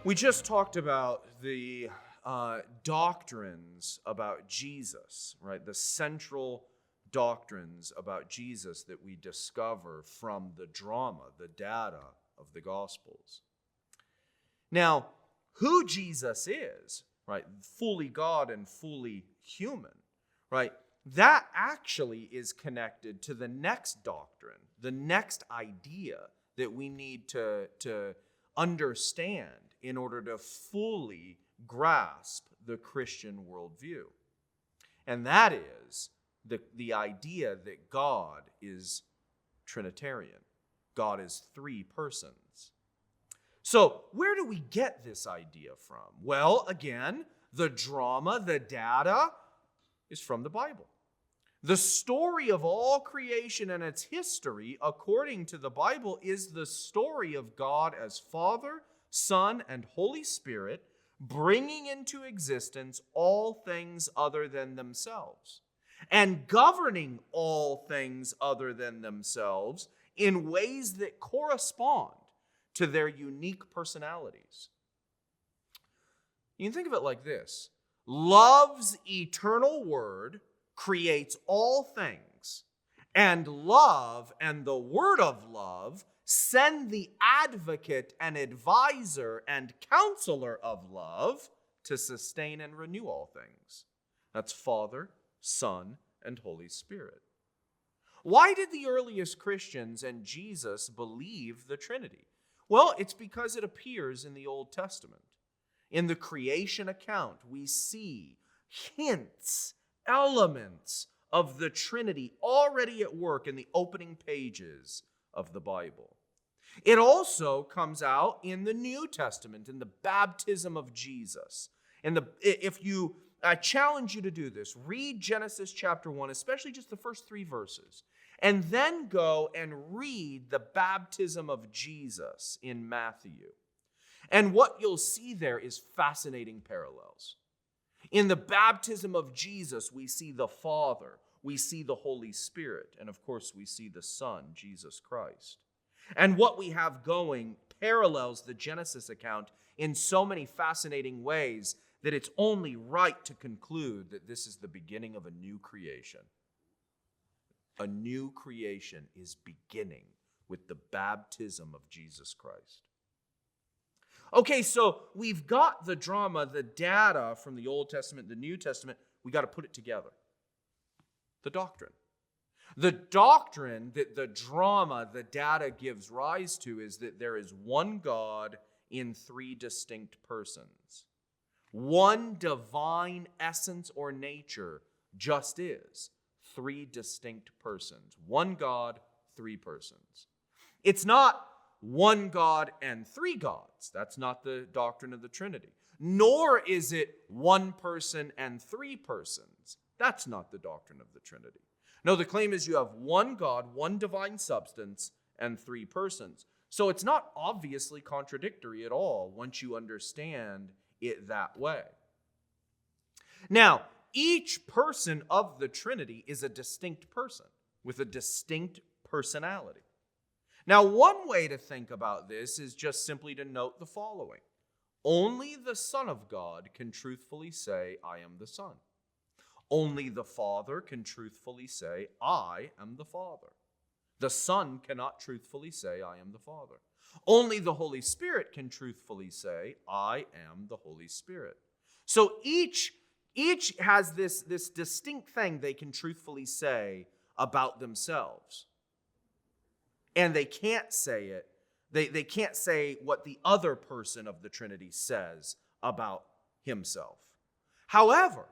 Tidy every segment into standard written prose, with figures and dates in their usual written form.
We just talked about the doctrines about Jesus, right? The central doctrines about Jesus that we discover from the drama, the data of the Gospels. Now, who Jesus is, right? Fully God and fully human, right? That actually is connected to the next doctrine, the next idea that we need to understand in order to fully grasp the Christian worldview. And that is the idea that God is Trinitarian. God is three persons. So where do we get this idea from? Well, again, the drama, the data is from the Bible. The story of all creation and its history, according to the Bible, is the story of God as Father, Son, and Holy Spirit, bringing into existence all things other than themselves, and governing all things other than themselves in ways that correspond to their unique personalities. You can think of it like this. Love's eternal word creates all things, and love and the word of love send the advocate and advisor and counselor of love to sustain and renew all things. That's Father, Son, and Holy Spirit. Why did the earliest Christians and Jesus believe the Trinity? Well, it's because it appears in the Old Testament. In the creation account, we see hints, elements of the Trinity already at work in the opening pages of the Bible. It also comes out in the New Testament, in the baptism of Jesus. I challenge you to do this. Read Genesis chapter 1, especially just the first 3 verses, and then go and read the baptism of Jesus in Matthew. And what you'll see there is fascinating parallels. In the baptism of Jesus, we see the Father, we see the Holy Spirit, and of course we see the Son, Jesus Christ. And what we have going parallels the Genesis account in so many fascinating ways that it's only right to conclude that this is the beginning of a new creation. A new creation is beginning with the baptism of Jesus Christ. Okay, so we've got the drama, the data from the Old Testament, the New Testament. We got to put it together. The doctrine. The doctrine that the drama, the data gives rise to is that there is one God in 3 distinct persons. One divine essence or nature just is 3 distinct persons. One God, 3 persons. It's not one God and 3 gods. That's not the doctrine of the Trinity. Nor is it one person and 3 persons. That's not the doctrine of the Trinity. No, the claim is you have one God, one divine substance, and 3 persons. So it's not obviously contradictory at all once you understand it that way. Now, each person of the Trinity is a distinct person with a distinct personality. Now, one way to think about this is just simply to note the following. Only the Son of God can truthfully say, I am the Son. Only the Father can truthfully say, I am the Father. The Son cannot truthfully say, I am the Father. Only the Holy Spirit can truthfully say, I am the Holy Spirit. So each has this distinct thing they can truthfully say about themselves. And they can't say it. They can't say what the other person of the Trinity says about himself. However,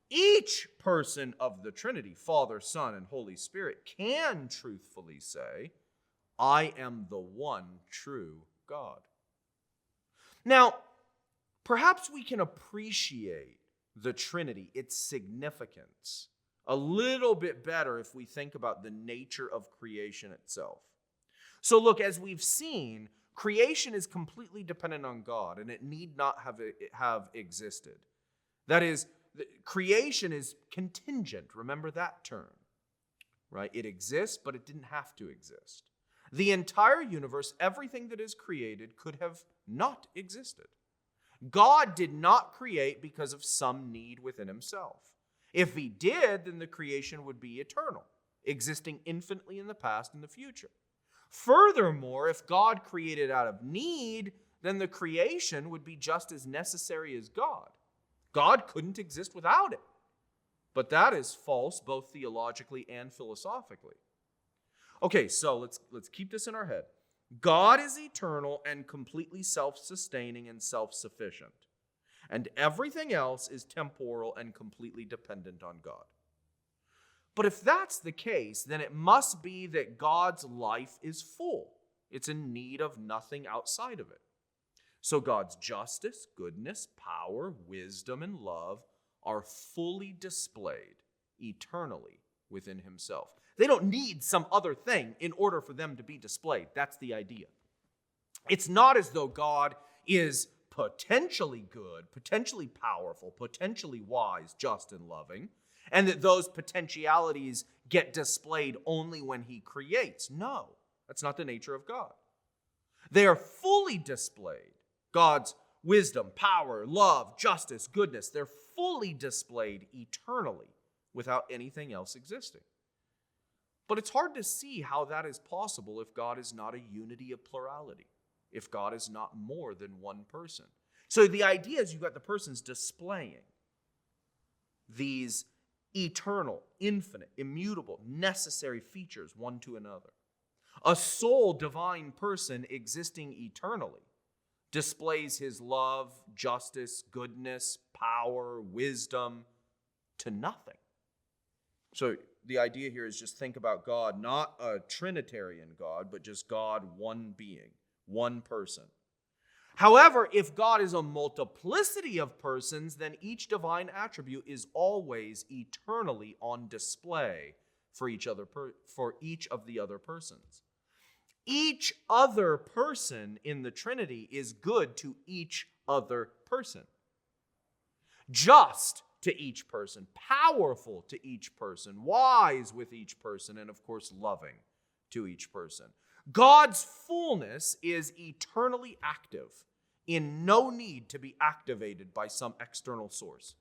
each person of the Trinity, Father, Son, and Holy Spirit, can truthfully say, I am the one true God. Now, perhaps we can appreciate the Trinity, its significance, a little bit better if we think about the nature of creation itself. So look, as we've seen, creation is completely dependent on God, and it need not have existed. That is, creation is contingent. Remember that term, right? It exists, but it didn't have to exist. The entire universe, everything that is created, could have not existed. God did not create because of some need within himself. If he did, then the creation would be eternal, existing infinitely in the past and the future. Furthermore, if God created out of need, then the creation would be just as necessary as God. God couldn't exist without it. But that is false, both theologically and philosophically. Okay, so let's keep this in our head. God is eternal and completely self-sustaining and self-sufficient. And everything else is temporal and completely dependent on God. But if that's the case, then it must be that God's life is full. It's in need of nothing outside of it. So God's justice, goodness, power, wisdom, and love are fully displayed eternally within himself. They don't need some other thing in order for them to be displayed. That's the idea. It's not as though God is potentially good, potentially powerful, potentially wise, just, and loving, and that those potentialities get displayed only when he creates. No, that's not the nature of God. They are fully displayed. God's wisdom, power, love, justice, goodness, they're fully displayed eternally without anything else existing. But it's hard to see how that is possible if God is not a unity of plurality, if God is not more than one person. So the idea is you've got the persons displaying these eternal, infinite, immutable, necessary features one to another. A sole divine person existing eternally displays his love, justice, goodness, power, wisdom to nothing. So the idea here is just think about God, not a Trinitarian God, but just God, one being, one person. However, if God is a multiplicity of persons, then each divine attribute is always eternally on display for each of the other persons. Each other person in the Trinity is good to each other person. Just to each person, powerful to each person, wise with each person, and of course loving to each person. God's fullness is eternally active, in no need to be activated by some external source.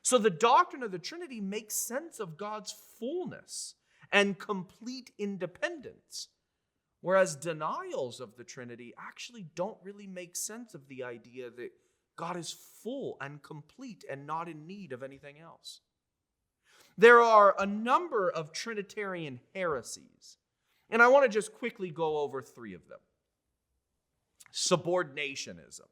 So the doctrine of the Trinity makes sense of God's fullness and complete independence, whereas denials of the Trinity actually don't really make sense of the idea that God is full and complete and not in need of anything else. There are a number of Trinitarian heresies, and I want to just quickly go over three of them. Subordinationism.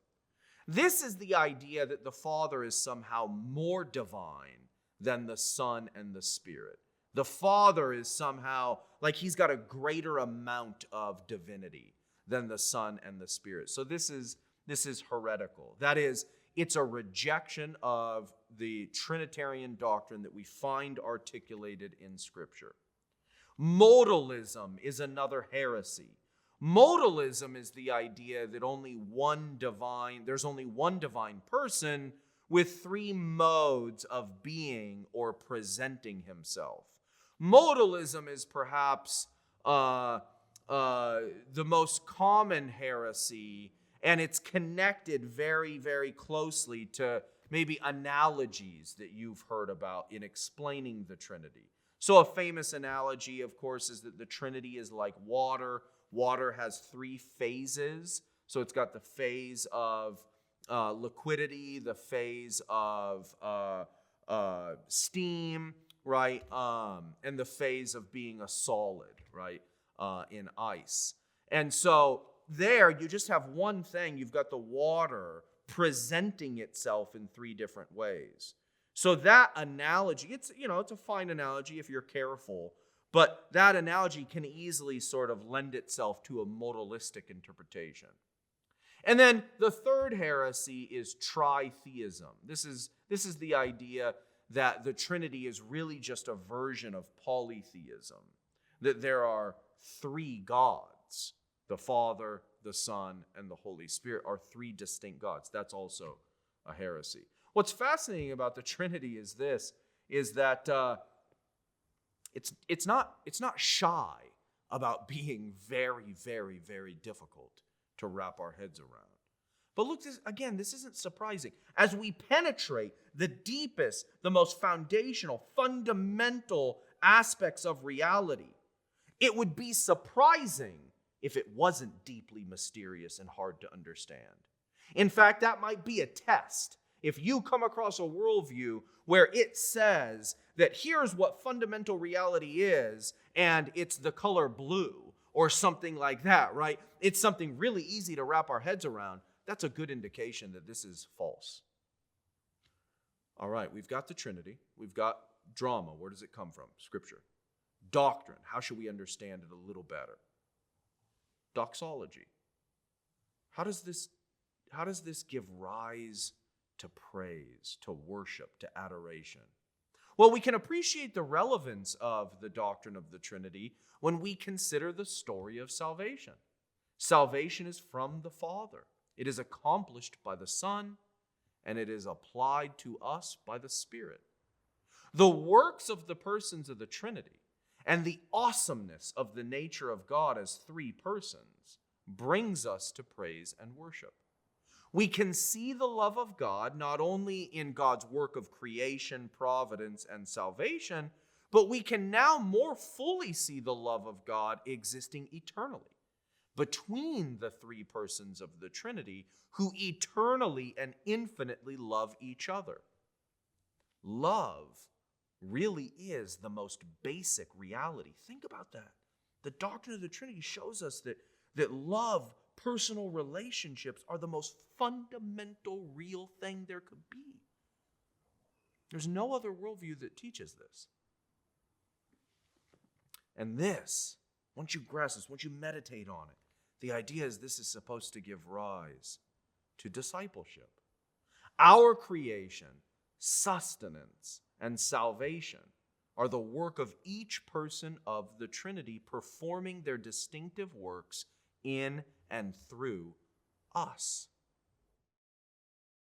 This is the idea that the Father is somehow more divine than the Son and the Spirit. The Father is somehow like he's got a greater amount of divinity than the Son and the Spirit. So this is heretical. That is, it's a rejection of the Trinitarian doctrine that we find articulated in Scripture. Modalism is another heresy. Modalism is the idea that there's only one divine person with three modes of being or presenting himself. Modalism is perhaps the most common heresy, and it's connected very, very closely to maybe analogies that you've heard about in explaining the Trinity. So a famous analogy, of course, is that the Trinity is like water. Water has three phases. So it's got the phase of liquidity, the phase of steam, right? And the phase of being a solid, right? In ice. And so there you just have one thing. You've got the water presenting itself in three different ways. So that analogy, it's a fine analogy if you're careful, but that analogy can easily sort of lend itself to a modalistic interpretation. And then the third heresy is tritheism. This is the idea that the Trinity is really just a version of polytheism, that there are three gods. The Father, the Son, and the Holy Spirit are three distinct gods. That's also a heresy. What's fascinating about the Trinity is that it's not shy about being very, very, very difficult to wrap our heads around. But look, this isn't surprising. As we penetrate the deepest, the most foundational, fundamental aspects of reality, it would be surprising if it wasn't deeply mysterious and hard to understand. In fact, that might be a test. If you come across a worldview where it says that here's what fundamental reality is, and it's the color blue, or something like that, right? It's something really easy to wrap our heads around. That's a good indication that this is false. All right, we've got the Trinity. We've got drama. Where does it come from? Scripture. Doctrine. How should we understand it a little better? Doxology. How does this give rise to praise, to worship, to adoration? Well, we can appreciate the relevance of the doctrine of the Trinity when we consider the story of salvation. Salvation is from the Father. It is accomplished by the Son, and it is applied to us by the Spirit. The works of the persons of the Trinity and the awesomeness of the nature of God as three persons brings us to praise and worship. We can see the love of God not only in God's work of creation, providence, and salvation, but we can now more fully see the love of God existing eternally between the three persons of the Trinity who eternally and infinitely love each other. Love really is the most basic reality. Think about that. The doctrine of the Trinity shows us that love, personal relationships are the most fundamental, real thing there could be. There's no other worldview that teaches this. And this, once you grasp this, once you meditate on it, the idea is this is supposed to give rise to discipleship. Our creation, sustenance, and salvation are the work of each person of the Trinity performing their distinctive works in and through us.